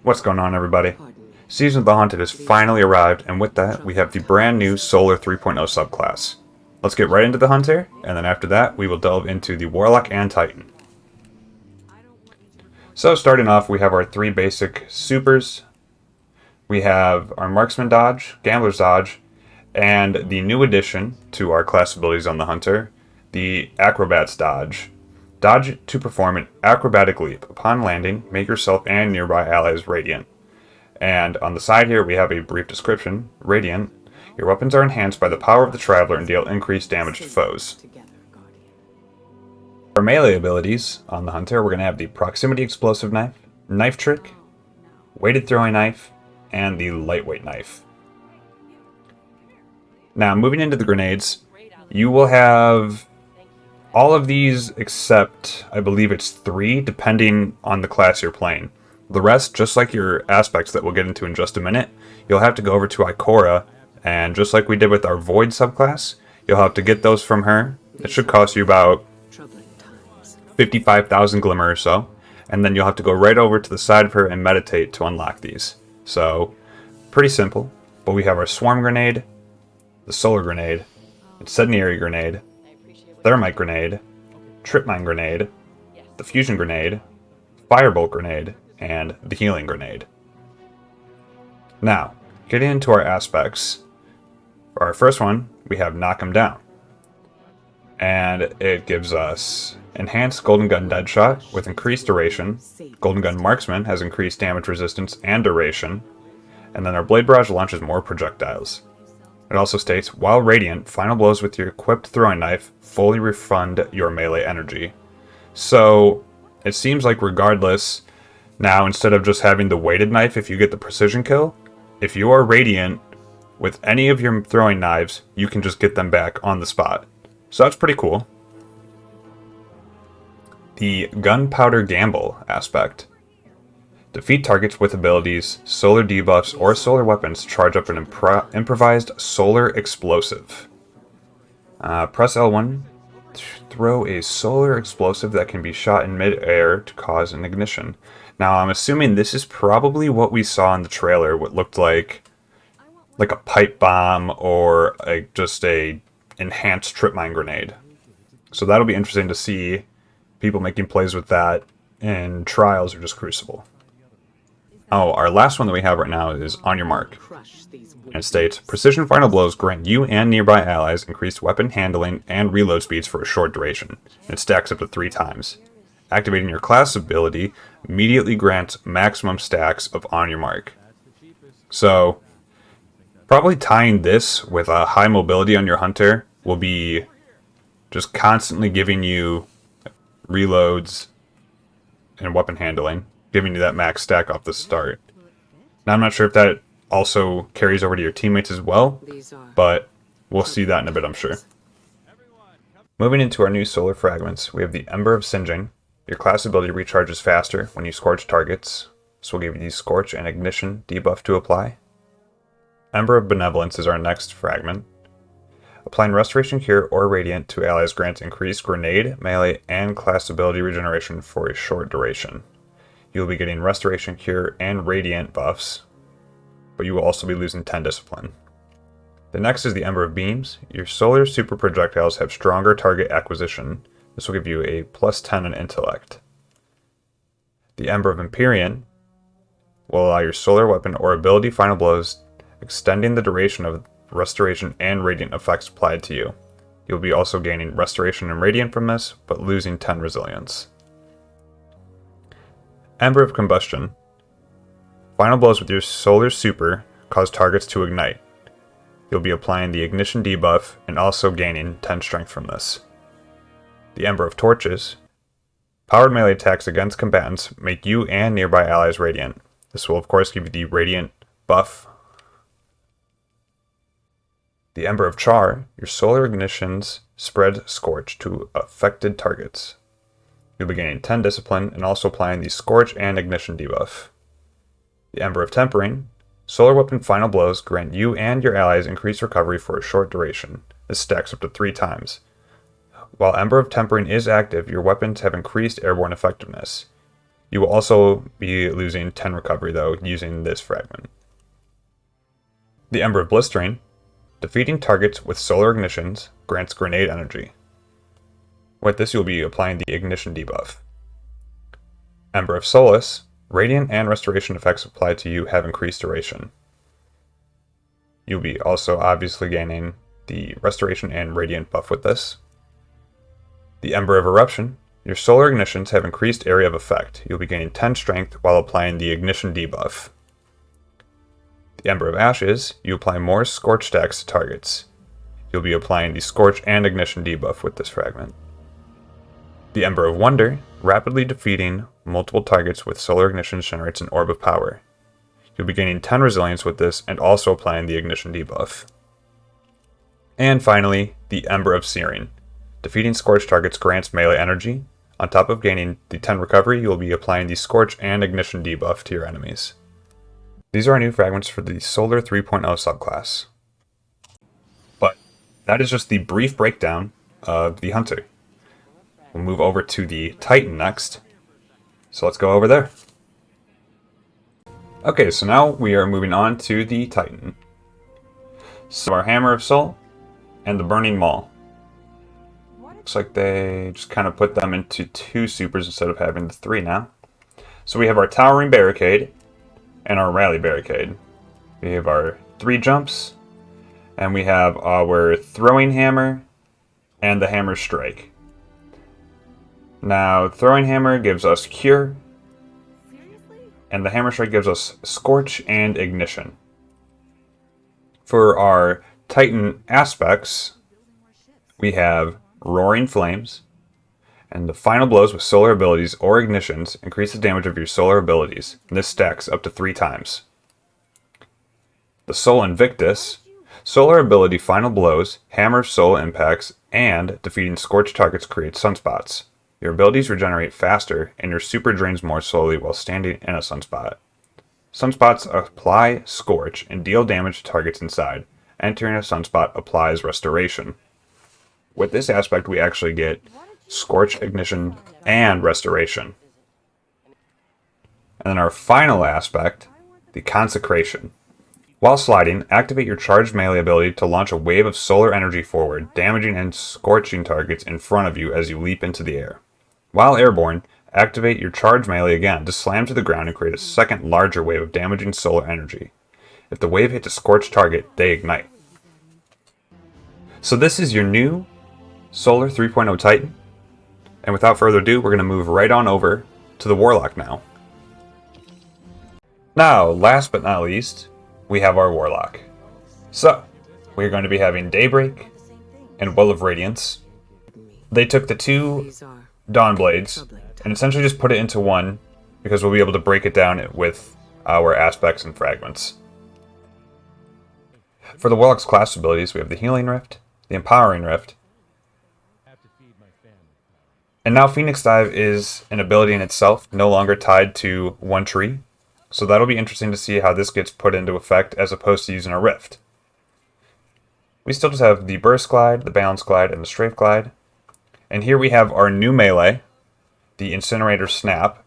What's going on, everybody? Season of the Haunted has finally arrived, and with that, we have the brand new Solar 3.0 subclass. Let's get right into the Hunter, and then after that, we will delve into the Warlock and Titan. So, starting off, we have our three basic supers. We have our Marksman Dodge, Gambler's Dodge, and the new addition to our class abilities on the Hunter, the Acrobat's Dodge. Dodge to perform an acrobatic leap. Upon landing, make yourself and nearby allies radiant. And on the side here, we have a brief description. Radiant. Your weapons are enhanced by the power of the Traveler and deal increased damage to foes. For melee abilities on the Hunter, we're going to have the Proximity Explosive Knife, Knife Trick, Weighted Throwing Knife, and the Lightweight Knife. Now, moving into the grenades, you will have all of these except, I believe it's 3, depending on the class you're playing. The rest, just like your aspects that we'll get into in just a minute, you'll have to go over to Ikora, and just like we did with our Void subclass, you'll have to get those from her. It should cost you about 55,000 glimmer or so, and then you'll have to go right over to the side of her and meditate to unlock these. So, pretty simple, but we have our Swarm Grenade, the Solar Grenade, Incendiary Grenade, Thermite Grenade, Trip Mine Grenade, the Fusion Grenade, Firebolt Grenade, and the Healing Grenade. Now, getting into our aspects. For our first one, we have Knock 'em Down. And it gives us Enhanced Golden Gun Deadshot with increased duration. Golden Gun Marksman has increased damage resistance and duration. And then our Blade Barrage launches more projectiles. It also states, while radiant, final blows with your equipped throwing knife fully refund your melee energy. So, it seems like regardless, now instead of just having the weighted knife if you get the precision kill, if you are radiant with any of your throwing knives, you can just get them back on the spot. So that's pretty cool. The Gunpowder Gamble aspect. Defeat targets with abilities, solar debuffs, or solar weapons to charge up an improvised solar explosive. Press L1 to throw a solar explosive that can be shot in mid-air to cause an ignition. Now, I'm assuming this is probably what we saw in the trailer, what looked like a pipe bomb or just a enhanced trip mine grenade. So that'll be interesting to see people making plays with that in Trials or just Crucible. Oh, our last one that we have right now is On Your Mark. And it states, Precision Final Blows grant you and nearby allies increased weapon handling and reload speeds for a short duration. And it stacks up to 3 times. Activating your class ability immediately grants maximum stacks of On Your Mark. So, probably tying this with a high mobility on your Hunter will be just constantly giving you reloads and weapon handling, giving you that max stack off the start. Now, I'm not sure if that also carries over to your teammates as well, but we'll see that in a bit, I'm sure. Moving into our new solar fragments, we have the Ember of Singeing. Your class ability recharges faster when you scorch targets. This will give you the Scorch and Ignition debuff to apply. Ember of Benevolence is our next fragment. Applying Restoration Cure or Radiant to allies grants increased grenade, melee, and class ability regeneration for a short duration. You will be getting Restoration Cure and Radiant buffs, but you will also be losing 10 Discipline. The next is the Ember of Beams. Your solar super projectiles have stronger target acquisition. This will give you a plus 10 in Intellect. The Ember of Empyrean will allow your solar weapon or ability final blows, extending the duration of Restoration and Radiant effects applied to you. You'll be also gaining Restoration and Radiant from this, but losing 10 Resilience. Ember of Combustion. Final blows with your solar super cause targets to ignite. You'll be applying the Ignition debuff and also gaining 10 strength from this. The Ember of Torches. Powered melee attacks against combatants make you and nearby allies radiant. This will of course give you the Radiant buff. The Ember of Char. Your solar ignitions spread Scorch to affected targets. You'll be gaining 10 Discipline and also applying the Scorch and Ignition debuff. The Ember of Tempering. Solar weapon final blows grant you and your allies increased recovery for a short duration. This stacks up to 3 times. While Ember of Tempering is active, your weapons have increased airborne effectiveness. You will also be losing 10 recovery though using this fragment. The Ember of Blistering. Defeating targets with solar ignitions grants grenade energy. With this you'll be applying the ignition debuff. Ember of Solace. Radiant and restoration effects applied to you have increased duration. You'll be also obviously gaining the restoration and radiant buff with this. The Ember of Eruption. Your solar ignitions have increased area of effect. You'll be gaining 10 strength while applying the ignition debuff. The Ember of Ashes. You apply more scorch stacks to targets. You'll be applying the scorch and ignition debuff with this fragment. The Ember of Wonder. Rapidly defeating multiple targets with solar ignitions generates an orb of power. You'll be gaining 10 resilience with this and also applying the ignition debuff. And finally, the Ember of Searing. Defeating scorch targets grants melee energy. On top of gaining the 10 recovery, you will be applying the scorch and ignition debuff to your enemies. These are our new fragments for the Solar 3.0 subclass. But that is just the brief breakdown of the Hunter. We'll move over to the Titan next. So let's go over there. Okay, so now we are moving on to the Titan. So our Hammer of Soul and the Burning Maul. Looks like they just kind of put them into 2 supers instead of having the 3 now. So we have our Towering Barricade and our Rally Barricade. We have our 3 jumps, and we have our Throwing Hammer and the Hammer Strike. Now, Throwing Hammer gives us Cure, and the Hammer Strike gives us Scorch and Ignition. For our Titan aspects, we have Roaring Flames, and the final blows with solar abilities or ignitions increase the damage of your solar abilities, and this stacks up to 3 times. The Soul Invictus, solar ability final blows, Hammer of Soul impacts, and defeating scorched targets creates sunspots. Your abilities regenerate faster, and your super drains more slowly while standing in a sunspot. Sunspots apply Scorch and deal damage to targets inside. Entering a sunspot applies Restoration. With this aspect, we actually get Scorch, Ignition, and Restoration. And then our final aspect, the Consecration. While sliding, activate your charged melee ability to launch a wave of solar energy forward, damaging and scorching targets in front of you as you leap into the air. While airborne, activate your charge melee again to slam to the ground and create a second larger wave of damaging solar energy. If the wave hits a scorched target, they ignite. So this is your new Solar 3.0 Titan. And without further ado, we're going to move right on over to the Warlock now. Now, last but not least, we have our Warlock. So, we're going to be having Daybreak and Will of Radiance. They took the 2 Dawn Blades and essentially just put it into one because we'll be able to break it down with our aspects and fragments. For the Warlock's class abilities, we have the Healing Rift, the Empowering Rift, and now Phoenix Dive is an ability in itself, no longer tied to one tree, so that'll be interesting to see how this gets put into effect as opposed to using a Rift. We still just have the Burst Glide, the Balance Glide, and the Strafe Glide. And here we have our new melee, the Incinerator Snap.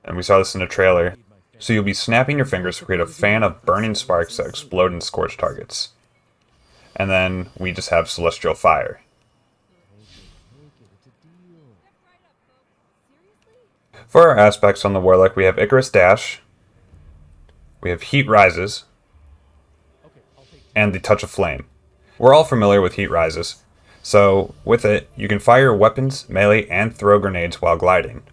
And we saw this in the trailer. So you'll be snapping your fingers to create a fan of burning sparks that explode and scorch targets. And then we just have Celestial Fire. For our aspects on the Warlock, we have Icarus Dash, we have Heat Rises, and the Touch of Flame. We're all familiar with Heat Rises. So, with it, you can fire weapons, melee, and throw grenades while gliding.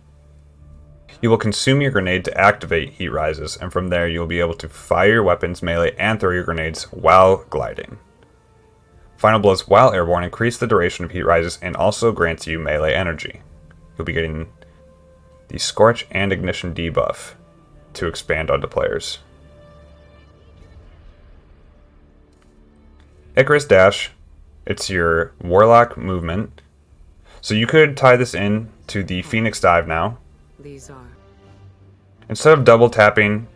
You will consume your grenade to activate Heat Rises, and from there you will be able to fire your weapons, melee, and throw your grenades while gliding. Final Blows while airborne increase the duration of Heat Rises and also grants you melee energy. You'll be getting the Scorch and Ignition debuff to expand onto players. Icarus Dash. It's your Warlock movement. So you could tie this in to the Phoenix Dive now. Instead of double tapping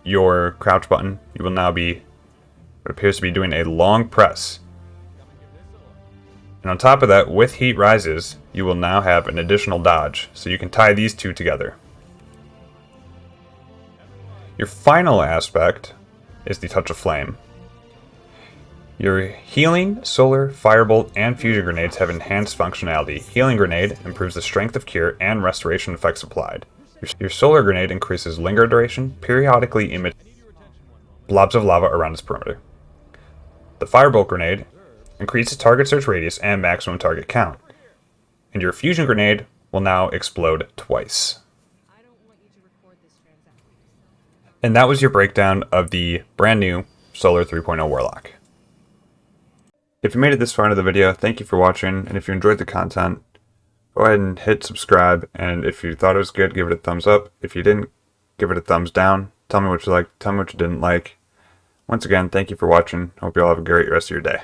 your crouch button, you will now be what appears to be doing a long press. And on top of that, with Heat Rises, you will now have an additional dodge. So you can tie these two together. Your final aspect is the Touch of Flame. Your Healing, Solar, Firebolt, and Fusion Grenades have enhanced functionality. Healing Grenade improves the strength of cure and restoration effects applied. Your Solar Grenade increases linger duration, periodically emit blobs of lava around its perimeter. The Firebolt Grenade increases target search radius and maximum target count. And your Fusion Grenade will now explode twice. And that was your breakdown of the brand new Solar 3.0 Warlock. If you made it this far into the video, thank you for watching, and if you enjoyed the content, go ahead and hit subscribe, and if you thought it was good, give it a thumbs up. If you didn't, give it a thumbs down. Tell me what you liked, tell me what you didn't like. Once again, thank you for watching. Hope you all have a great rest of your day.